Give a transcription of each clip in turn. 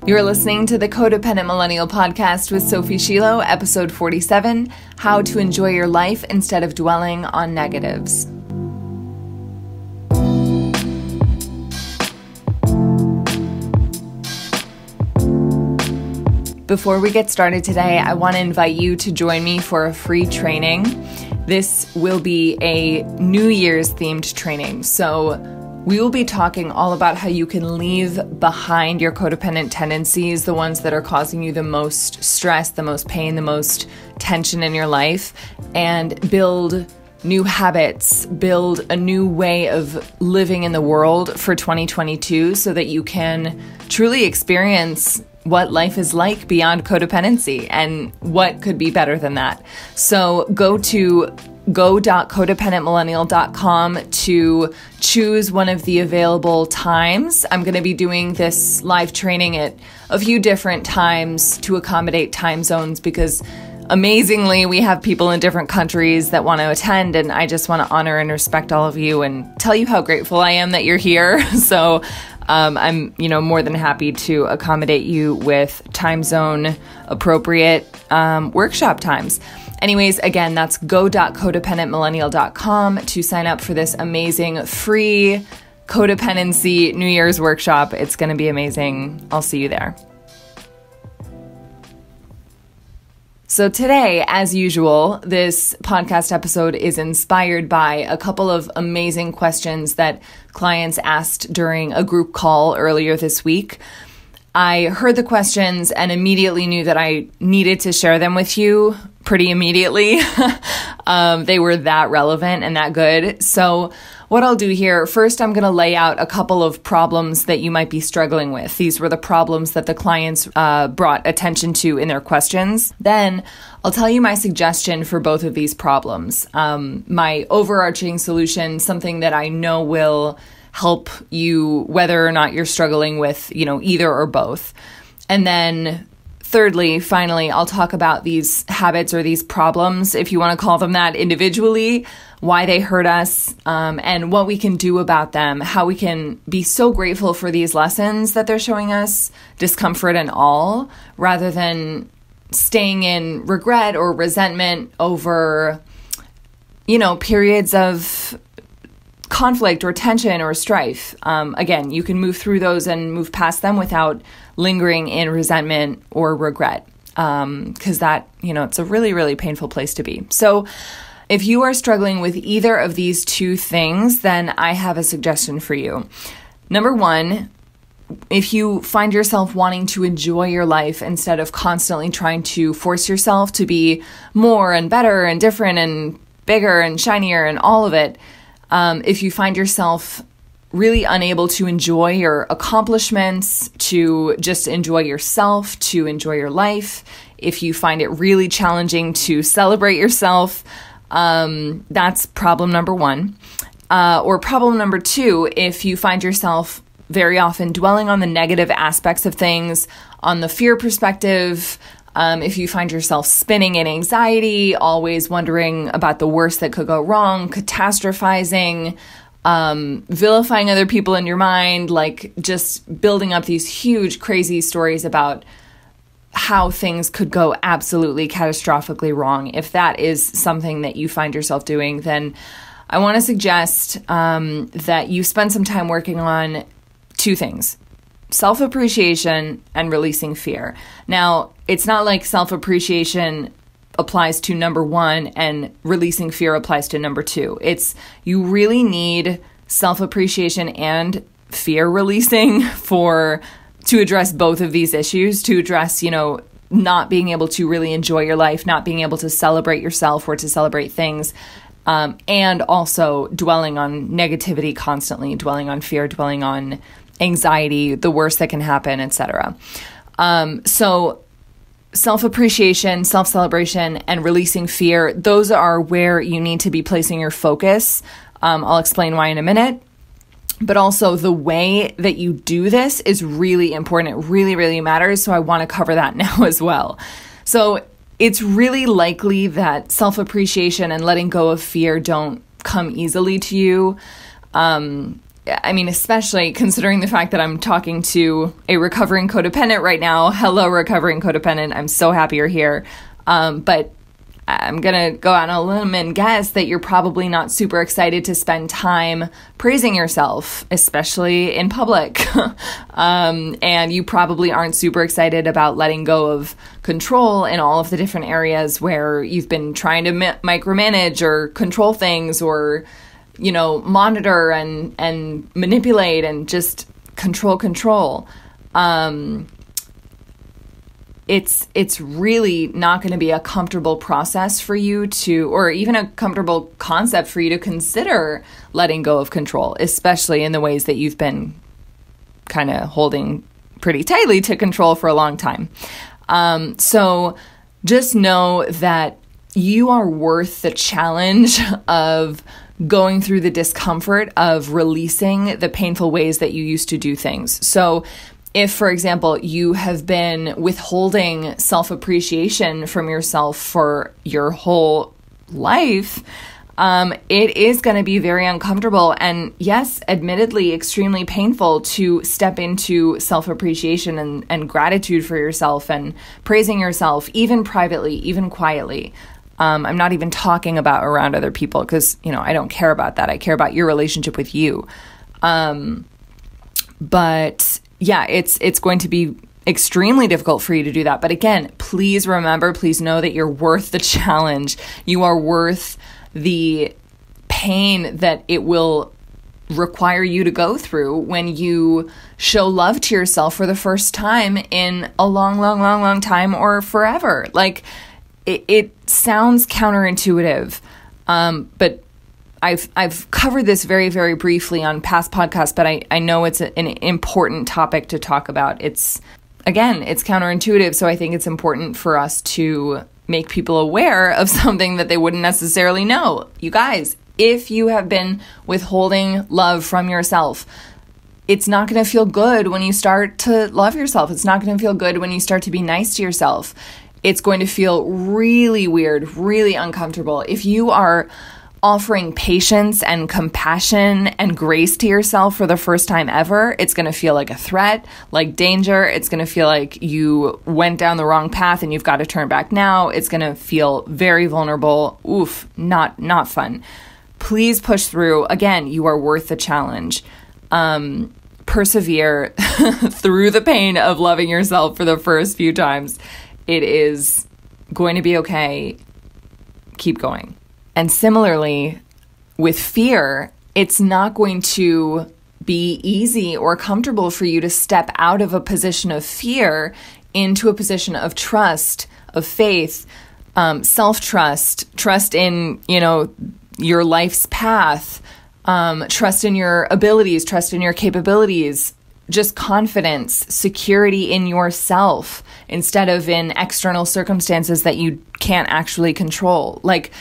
You're listening to the Codependent Millennial Podcast with Sophie Shiloh, episode 47, How to Enjoy Your Life Instead of Dwelling on Negatives. Before we get started today, I want to invite you to join me for a free training. This will be a New Year's themed training. So we will be talking all about how you can leave behind your codependent tendencies, the ones that are causing you the most stress, the most pain, the most tension in your life, and build new habits, build a new way of living in the world for 2022 so that you can truly experience what life is like beyond codependency and what could be better than that. So go to go.codependentmillennial.com to choose one of the available times. I'm going to be doing this live training at a few different times to accommodate time zones because amazingly, we have people in different countries that want to attend, and I just want to honor and respect all of you and tell you how grateful I am that you're here. So I'm, more than happy to accommodate you with time zone appropriate workshop times. Anyways, again, that's go.codependentmillennial.com to sign up for this amazing free codependency New Year's workshop. It's going to be amazing. I'll see you there. So today, as usual, this podcast episode is inspired by a couple of amazing questions that clients asked during a group call earlier this week. I heard the questions and immediately knew that I needed to share them with you pretty immediately. They were that relevant and that good. So what I'll do here, first I'm going to lay out a couple of problems that you might be struggling with. These were the problems that the clients brought attention to in their questions. Then I'll tell you my suggestion for both of these problems. My overarching solution, something that I know will help you whether or not you're struggling with, either or both. And then thirdly, finally, I'll talk about these habits or these problems, if you want to call them that, individually, why they hurt us, and what we can do about them, how we can be so grateful for these lessons that they're showing us, discomfort and all, rather than staying in regret or resentment over, periods of conflict or tension or strife. Again, you can move through those and move past them without lingering in resentment or regret, because that, it's a really, really painful place to be. So if you are struggling with either of these two things, then I have a suggestion for you. Number one, if you find yourself wanting to enjoy your life instead of constantly trying to force yourself to be more and better and different and bigger and shinier and all of it, if you find yourself really unable to enjoy your accomplishments, to just enjoy yourself, to enjoy your life, if you find it really challenging to celebrate yourself, that's problem number one. Or problem number two, if you find yourself very often dwelling on the negative aspects of things, on the fear perspective, if you find yourself spinning in anxiety, always wondering about the worst that could go wrong, catastrophizing, vilifying other people in your mind, like just building up these huge, crazy stories about how things could go absolutely catastrophically wrong. If that is something that you find yourself doing, then I want to suggest that you spend some time working on two things: self-appreciation and releasing fear. Now, it's not like self-appreciation applies to number one and releasing fear applies to number two. It's you really need self-appreciation and fear releasing to address both of these issues, to address, not being able to really enjoy your life, not being able to celebrate yourself or to celebrate things, and also dwelling on negativity constantly, dwelling on fear, dwelling on anxiety, the worst that can happen, etc. So self-appreciation, self-celebration, and releasing fear, those are where you need to be placing your focus. I'll explain why in a minute. But also the way that you do this is really important. It really, really matters. So I want to cover that now as well. So it's really likely that self-appreciation and letting go of fear don't come easily to you. I mean, especially considering the fact that I'm talking to a recovering codependent right now. Hello, recovering codependent. I'm so happy you're here. But I'm going to go out on a limb and guess that you're probably not super excited to spend time praising yourself, especially in public. And you probably aren't super excited about letting go of control in all of the different areas where you've been trying to micromanage or control things or monitor and manipulate and just control. It's really not going to be a comfortable process for you to, or even a comfortable concept for you to consider letting go of control, especially in the ways that you've been kind of holding pretty tightly to control for a long time. So just know that you are worth the challenge of going through the discomfort of releasing the painful ways that you used to do things. So if, for example, you have been withholding self-appreciation from yourself for your whole life, it is going to be very uncomfortable and, yes, admittedly, extremely painful to step into self-appreciation and gratitude for yourself and praising yourself, even privately, even quietly. I'm not even talking about around other people because, I don't care about that. I care about your relationship with you. But yeah, it's going to be extremely difficult for you to do that. But again, please remember, please know that you're worth the challenge. You are worth the pain that it will require you to go through when you show love to yourself for the first time in a long time or forever. Like, it sounds counterintuitive, but I've covered this very, very briefly on past podcasts, but I know it's an important topic to talk about. It's counterintuitive, so I think it's important for us to make people aware of something that they wouldn't necessarily know. You guys, if you have been withholding love from yourself, it's not going to feel good when you start to love yourself. It's not going to feel good when you start to be nice to yourself. It's going to feel really weird, really uncomfortable. If you are offering patience and compassion and grace to yourself for the first time ever, it's going to feel like a threat, like danger. It's going to feel like you went down the wrong path and you've got to turn back now. It's going to feel very vulnerable. Oof, not fun. Please push through. Again, you are worth the challenge. Persevere through the pain of loving yourself for the first few times. It is going to be okay. Keep going. And similarly, with fear, it's not going to be easy or comfortable for you to step out of a position of fear into a position of trust, of faith, self-trust, trust in, your life's path, trust in your abilities, trust in your capabilities, just confidence, security in yourself instead of in external circumstances that you can't actually control. Like,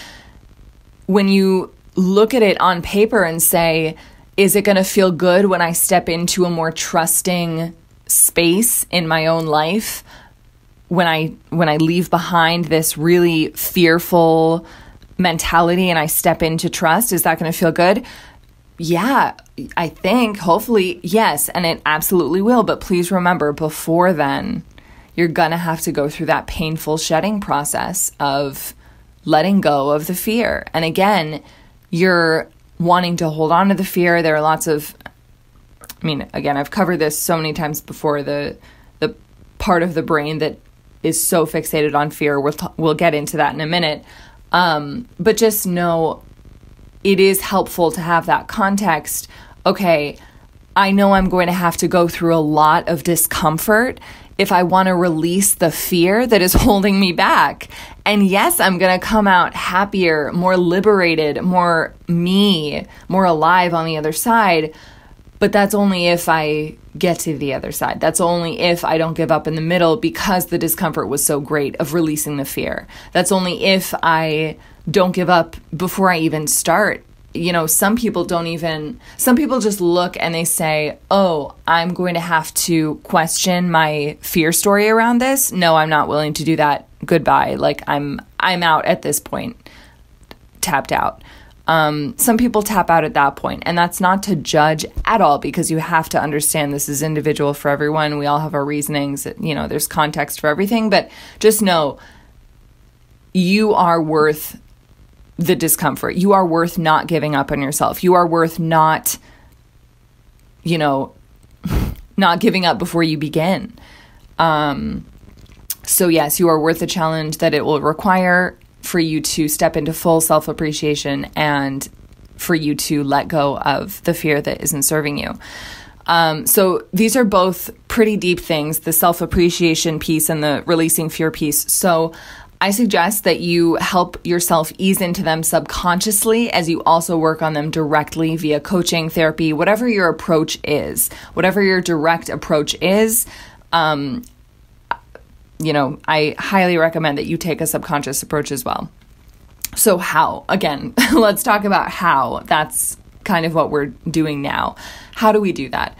when you look at it on paper and say, is it going to feel good when I step into a more trusting space in my own life? When I leave behind this really fearful mentality and I step into trust, is that going to feel good? Yeah, I think, hopefully, yes, and it absolutely will. But please remember, before then, you're going to have to go through that painful shedding process of letting go of the fear. And again, you're wanting to hold on to the fear. There are lots of, again, I've covered this so many times before, the part of the brain that is so fixated on fear. We'll get into that in a minute. But just know it is helpful to have that context. Okay, I know I'm going to have to go through a lot of discomfort if I want to release the fear that is holding me back. And yes, I'm going to come out happier, more liberated, more me, more alive on the other side. But that's only if I get to the other side. That's only if I don't give up in the middle because the discomfort was so great of releasing the fear. That's only if I don't give up before I even start. Some people just look and they say, oh, I'm going to have to question my fear story around this. No, I'm not willing to do that. Goodbye. Like I'm out at this point, tapped out. Some people tap out at that point, and that's not to judge at all, because you have to understand this is individual for everyone. We all have our reasonings, there's context for everything, but just know you are worth the discomfort. You are worth not giving up on yourself. You are worth not giving up before you begin. So yes, you are worth the challenge that it will require for you to step into full self-appreciation and for you to let go of the fear that isn't serving you. So these are both pretty deep things, the self-appreciation piece and the releasing fear piece. So I suggest that you help yourself ease into them subconsciously as you also work on them directly via coaching, therapy, whatever your approach is, whatever your direct approach is. I highly recommend that you take a subconscious approach as well. So how? Again, let's talk about how. That's kind of what we're doing now. How do we do that?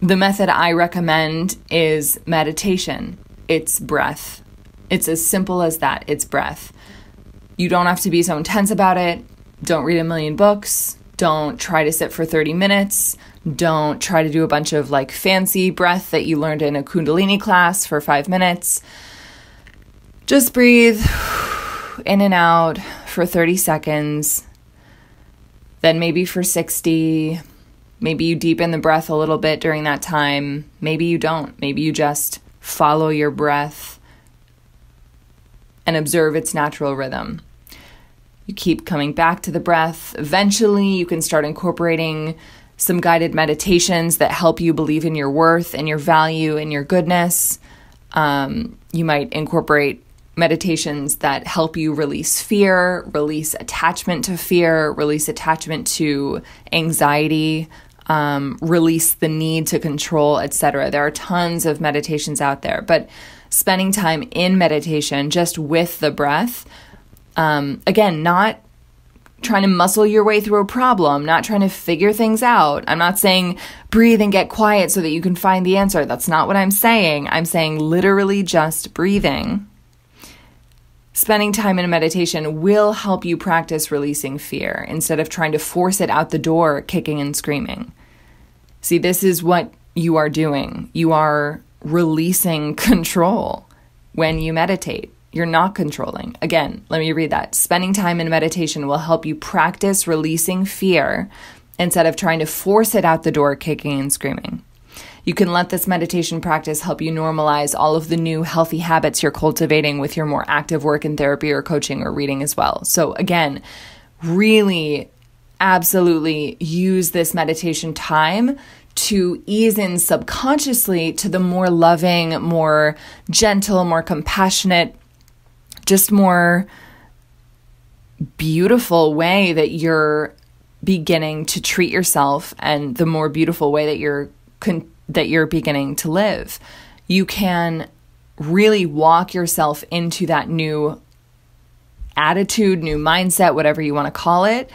The method I recommend is meditation. It's breath. It's as simple as that. It's breath. You don't have to be so intense about it. Don't read a million books. Don't try to sit for 30 minutes. Don't try to do a bunch of fancy breath that you learned in a Kundalini class for 5 minutes. Just breathe in and out for 30 seconds. Then maybe for 60. Maybe you deepen the breath a little bit during that time. Maybe you don't. Maybe you just follow your breath and observe its natural rhythm. You keep coming back to the breath. Eventually, you can start incorporating some guided meditations that help you believe in your worth and your value and your goodness. You might incorporate meditations that help you release fear, release attachment to fear, release attachment to anxiety, release the need to control, etc. There are tons of meditations out there, but spending time in meditation just with the breath, again, not trying to muscle your way through a problem, not trying to figure things out. I'm not saying breathe and get quiet so that you can find the answer. That's not what I'm saying. I'm saying literally just breathing. Spending time in a meditation will help you practice releasing fear instead of trying to force it out the door, kicking and screaming. See, this is what you are doing. You are releasing control when you meditate. You're not controlling. Again, let me read that. Spending time in meditation will help you practice releasing fear instead of trying to force it out the door, kicking and screaming. You can let this meditation practice help you normalize all of the new healthy habits you're cultivating with your more active work in therapy or coaching or reading as well. So again, really, absolutely use this meditation time to ease in subconsciously to the more loving, more gentle, more compassionate, just more beautiful way that you're beginning to treat yourself, and the more beautiful way that you're beginning to live. You can really walk yourself into that new attitude, new mindset, whatever you want to call it.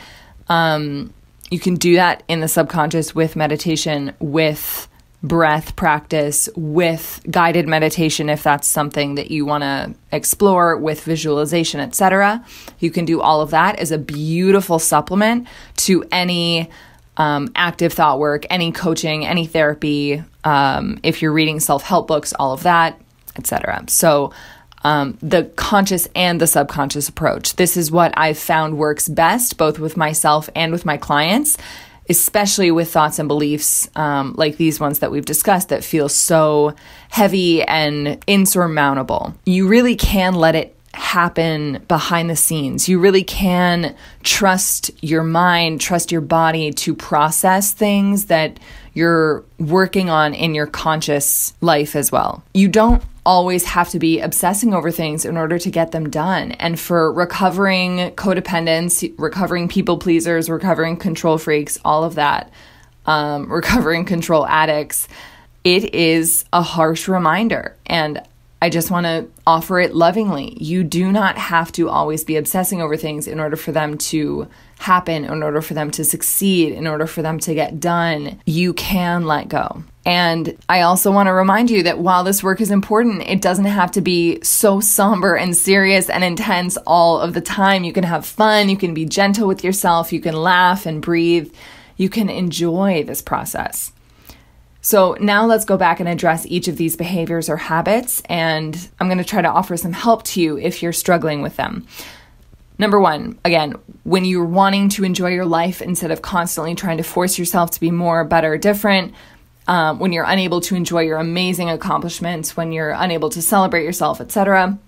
You can do that in the subconscious with meditation, with breath practice, with guided meditation if that's something that you want to explore, with visualization, etc. You can do all of that as a beautiful supplement to any active thought work, any coaching, any therapy, if you're reading self-help books, all of that, etc. So the conscious and the subconscious approach. This is what I've found works best, both with myself and with my clients, especially with thoughts and beliefs like these ones that we've discussed that feel so heavy and insurmountable. You really can let it happen behind the scenes. You really can trust your mind, trust your body to process things that you're working on in your conscious life as well. You don't always have to be obsessing over things in order to get them done. And for recovering codependents, recovering people pleasers, recovering control freaks, all of that, recovering control addicts, it is a harsh reminder. And I just want to offer it lovingly. You do not have to always be obsessing over things in order for them to happen, in order for them to succeed, in order for them to get done. You can let go. And I also want to remind you that while this work is important, it doesn't have to be so somber and serious and intense all of the time. You can have fun. You can be gentle with yourself. You can laugh and breathe. You can enjoy this process. So now let's go back and address each of these behaviors or habits, and I'm going to try to offer some help to you if you're struggling with them. Number one, again, when you're wanting to enjoy your life instead of constantly trying to force yourself to be more, better, different, when you're unable to enjoy your amazing accomplishments, when you're unable to celebrate yourself, etc.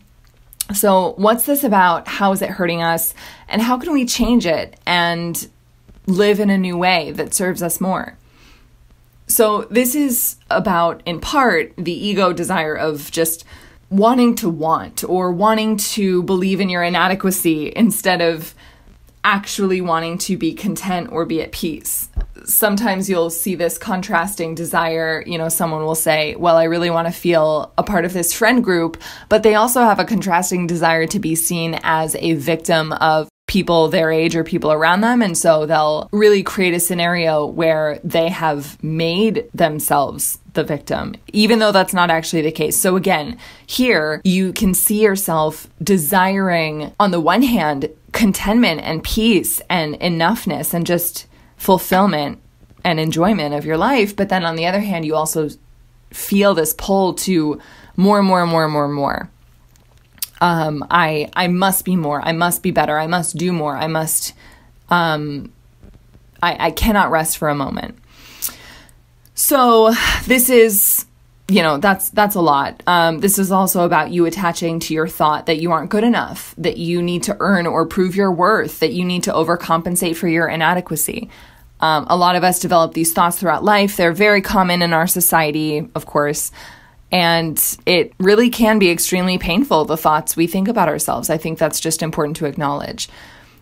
So what's this about? How is it hurting us? And how can we change it and live in a new way that serves us more? So this is about, in part, the ego desire of just wanting to want or wanting to believe in your inadequacy instead of actually wanting to be content or be at peace. Sometimes you'll see this contrasting desire. Someone will say, well, I really want to feel a part of this friend group, but they also have a contrasting desire to be seen as a victim of people their age or people around them. And so they'll really create a scenario where they have made themselves the victim, even though that's not actually the case. So again, here you can see yourself desiring, on the one hand, contentment and peace and enoughness and just fulfillment and enjoyment of your life. But then on the other hand, you also feel this pull to more and more and more and more and more. I must be more. I must be better. I must do more. I must, I cannot rest for a moment. So this is, that's a lot. This is also about you attaching to your thought that you aren't good enough, that you need to earn or prove your worth, that you need to overcompensate for your inadequacy. A lot of us develop these thoughts throughout life. They're very common in our society, of course. And it really can be extremely painful, the thoughts we think about ourselves. I think that's just important to acknowledge.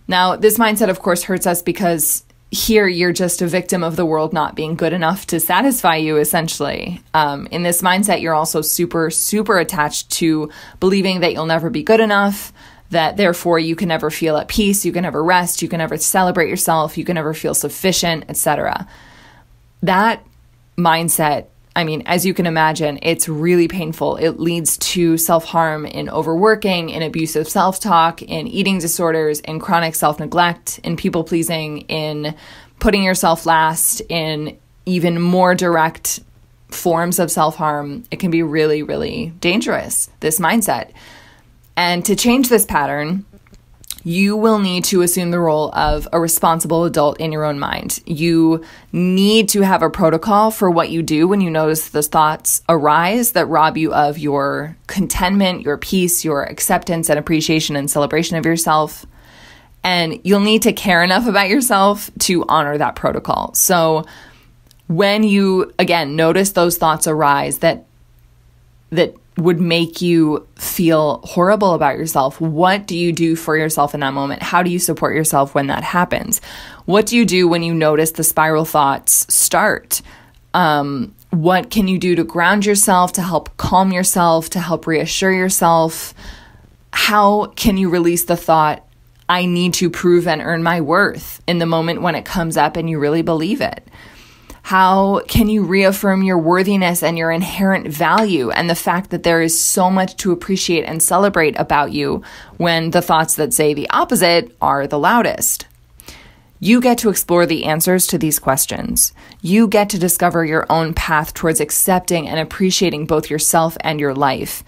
Now, this mindset, of course, hurts us because here you're just a victim of the world not being good enough to satisfy you, essentially. In this mindset, you're also super, super attached to believing that you'll never be good enough, that therefore you can never feel at peace, you can never rest, you can never celebrate yourself, you can never feel sufficient, etc. That mindset, as you can imagine, it's really painful. It leads to self-harm in overworking, in abusive self-talk, in eating disorders, in chronic self-neglect, in people-pleasing, in putting yourself last, in even more direct forms of self-harm. It can be really, really dangerous, this mindset. And to change this pattern, you will need to assume the role of a responsible adult in your own mind. You need to have a protocol for what you do when you notice those thoughts arise that rob you of your contentment, your peace, your acceptance and appreciation and celebration of yourself. And you'll need to care enough about yourself to honor that protocol. So when you, again, notice those thoughts arise that would make you feel horrible about yourself, what do you do for yourself in that moment? How do you support yourself when that happens? What do you do when you notice the spiral thoughts start? What can you do to ground yourself, to help calm yourself, to help reassure yourself? How can you release the thought, I need to prove and earn my worth, in the moment when it comes up and you really believe it? How can you reaffirm your worthiness and your inherent value and the fact that there is so much to appreciate and celebrate about you when the thoughts that say the opposite are the loudest? You get to explore the answers to these questions. You get to discover your own path towards accepting and appreciating both yourself and your life.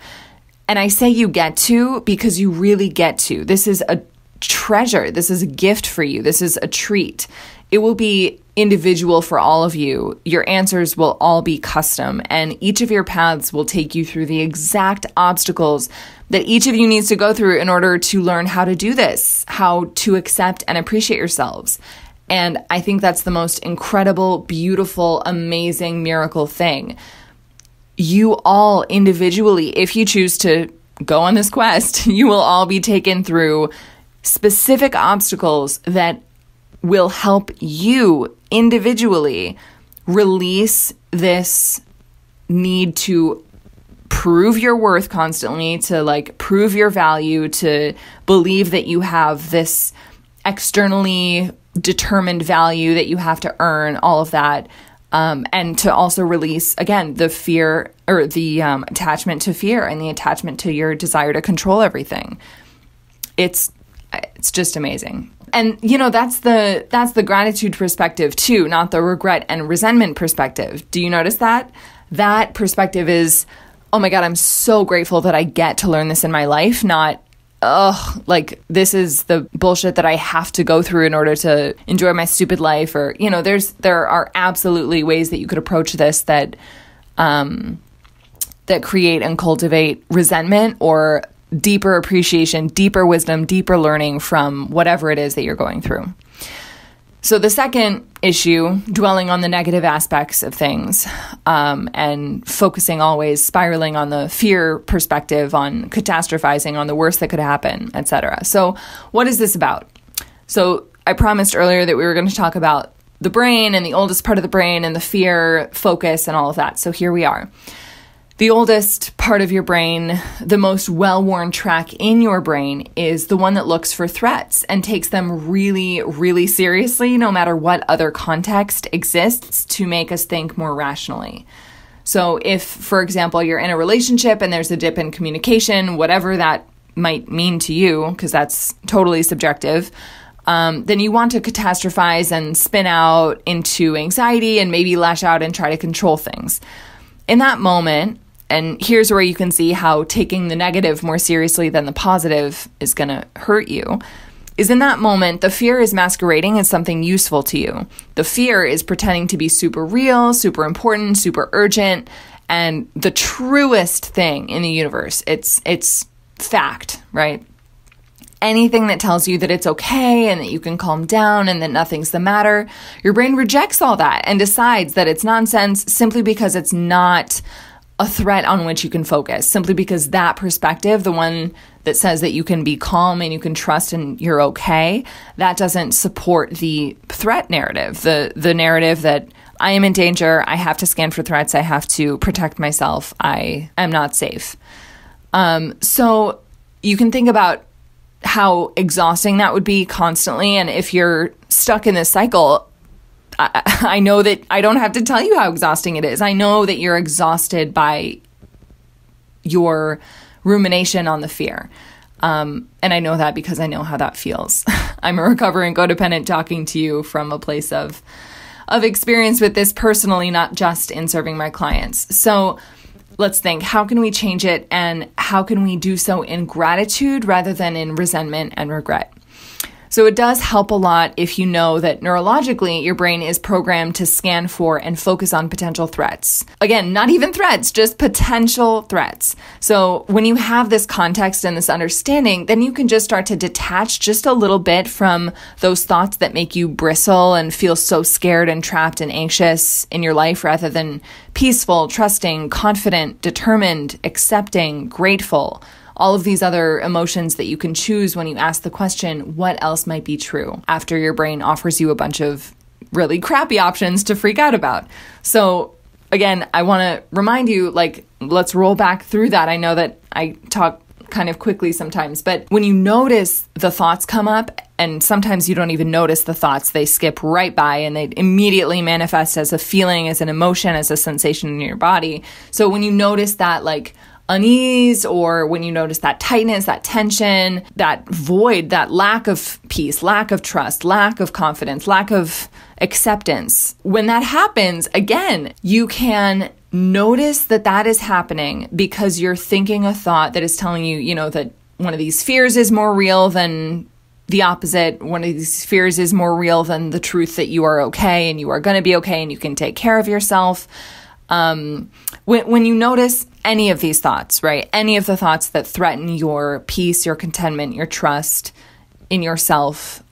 And I say you get to because you really get to. This is a treasure. This is a gift for you. This is a treat. It will be individual for all of you. Your answers will all be custom, and each of your paths will take you through the exact obstacles that each of you needs to go through in order to learn how to do this, how to accept and appreciate yourselves. And I think that's the most incredible, beautiful, amazing miracle thing. You all individually, if you choose to go on this quest, you will all be taken through specific obstacles that will help you individually release this need to prove your worth constantly, to like prove your value, to believe that you have this externally determined value that you have to earn, all of that. And to also release, again, the fear or the attachment to fear and the attachment to your desire to control everything. It's just amazing. And, that's the gratitude perspective too, not the regret and resentment perspective. Do you notice that? That perspective is, oh my God, I'm so grateful that I get to learn this in my life, not, this is the bullshit that I have to go through in order to enjoy my stupid life. Or, there are absolutely ways that you could approach this that create and cultivate resentment or deeper appreciation, deeper wisdom, deeper learning from whatever it is that you're going through. So the second issue, dwelling on the negative aspects of things, and focusing always, spiraling on the fear perspective, on catastrophizing, on the worst that could happen, etc. So what is this about? So I promised earlier that we were going to talk about the brain and the oldest part of the brain and the fear focus and all of that. So here we are. The oldest part of your brain, the most well-worn track in your brain, is the one that looks for threats and takes them really, really seriously, no matter what other context exists, to make us think more rationally. So if, for example, you're in a relationship and there's a dip in communication, whatever that might mean to you, because that's totally subjective, then you want to catastrophize and spin out into anxiety and maybe lash out and try to control things. In that moment, and here's where you can see how taking the negative more seriously than the positive is going to hurt you, is in that moment, the fear is masquerading as something useful to you. The fear is pretending to be super real, super important, super urgent, and the truest thing in the universe. It's fact, right? Anything that tells you that it's okay and that you can calm down and that nothing's the matter, your brain rejects all that and decides that it's nonsense simply because it's not a threat on which you can focus, simply because that perspective, the one that says that you can be calm and you can trust and you're okay, that doesn't support the threat narrative, the narrative that I am in danger, I have to scan for threats, I have to protect myself, I am not safe. So you can think about how exhausting that would be constantly. And if you're stuck in this cycle, I know that I don't have to tell you how exhausting it is. I know that you're exhausted by your rumination on the fear. And I know that because I know how that feels. I'm a recovering codependent talking to you from a place of experience with this personally, not just in serving my clients. So let's think, how can we change it, and how can we do so in gratitude rather than in resentment and regret? So it does help a lot if you know that neurologically your brain is programmed to scan for and focus on potential threats. Again, not even threats, just potential threats. So when you have this context and this understanding, then you can just start to detach just a little bit from those thoughts that make you bristle and feel so scared and trapped and anxious in your life, rather than peaceful, trusting, confident, determined, accepting, grateful. All of these other emotions that you can choose when you ask the question, what else might be true? After your brain offers you a bunch of really crappy options to freak out about. So again, I want to remind you, let's roll back through that. I know that I talk kind of quickly sometimes, but when you notice the thoughts come up, and sometimes you don't even notice the thoughts, they skip right by and they immediately manifest as a feeling, as an emotion, as a sensation in your body. So when you notice that, unease, or when you notice that tightness, that tension, that void, that lack of peace, lack of trust, lack of confidence, lack of acceptance, when that happens, again, you can notice that that is happening because you're thinking a thought that is telling you, that one of these fears is more real than the opposite. One of these fears is more real than the truth that you are okay and you are going to be okay and you can take care of yourself. When you notice any of these thoughts, right? Any of the thoughts that threaten your peace, your contentment, your trust in yourself,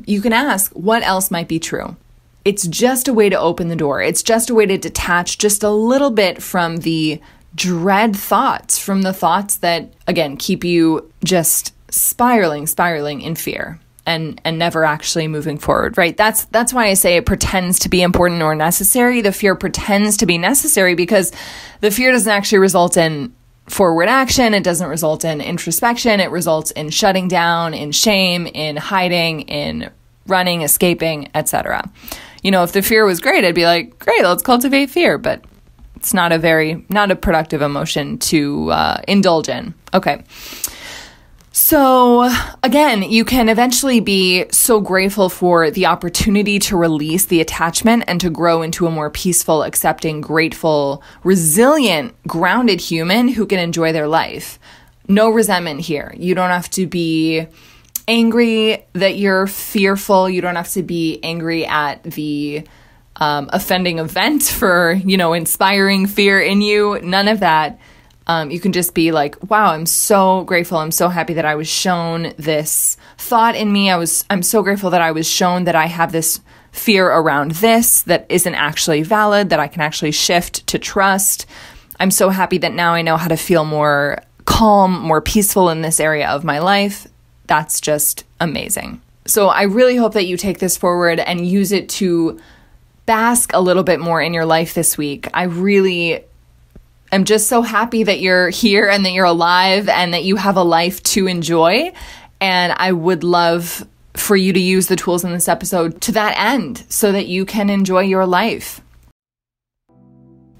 you can ask, what else might be true? It's just a way to open the door. It's just a way to detach just a little bit from the dread thoughts, from the thoughts that, again, keep you just spiraling in fear. And never actually moving forward, right? That's why I say it pretends to be important or necessary. The fear pretends to be necessary because the fear doesn't actually result in forward action. It doesn't result in introspection. It results in shutting down, in shame, in hiding, in running, escaping, etc. If the fear was great, I'd be like, great, let's cultivate fear. But it's not a productive emotion to indulge in. Okay. So again, you can eventually be so grateful for the opportunity to release the attachment and to grow into a more peaceful, accepting, grateful, resilient, grounded human who can enjoy their life. No resentment here. You don't have to be angry that you're fearful. You don't have to be angry at the offending event for, inspiring fear in you. None of that. You can just be like, wow, I'm so grateful. I'm so happy that I was shown this thought in me. I'm so grateful that I was shown that I have this fear around this that isn't actually valid, that I can actually shift to trust. I'm so happy that now I know how to feel more calm, more peaceful in this area of my life. That's just amazing. So I really hope that you take this forward and use it to bask a little bit more in your life this week. I'm just so happy that you're here and that you're alive and that you have a life to enjoy. And I would love for you to use the tools in this episode to that end so that you can enjoy your life.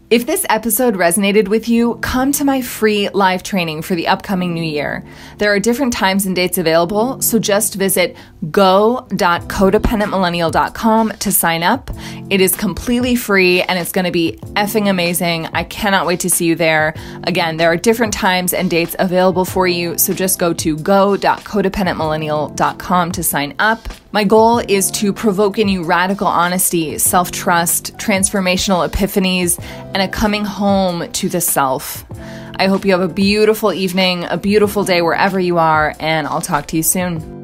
If this episode resonated with you, come to my free live training for the upcoming new year. There are different times and dates available, so just visit go.codependentmillennial.com to sign up. It is completely free and it's going to be effing amazing. I cannot wait to see you there. Again, there are different times and dates available for you, so just go to go.codependentmillennial.com to sign up. My goal is to provoke in you radical honesty, self-trust, transformational epiphanies, and a coming home to the self. I hope you have a beautiful evening, a beautiful day wherever you are, and I'll talk to you soon.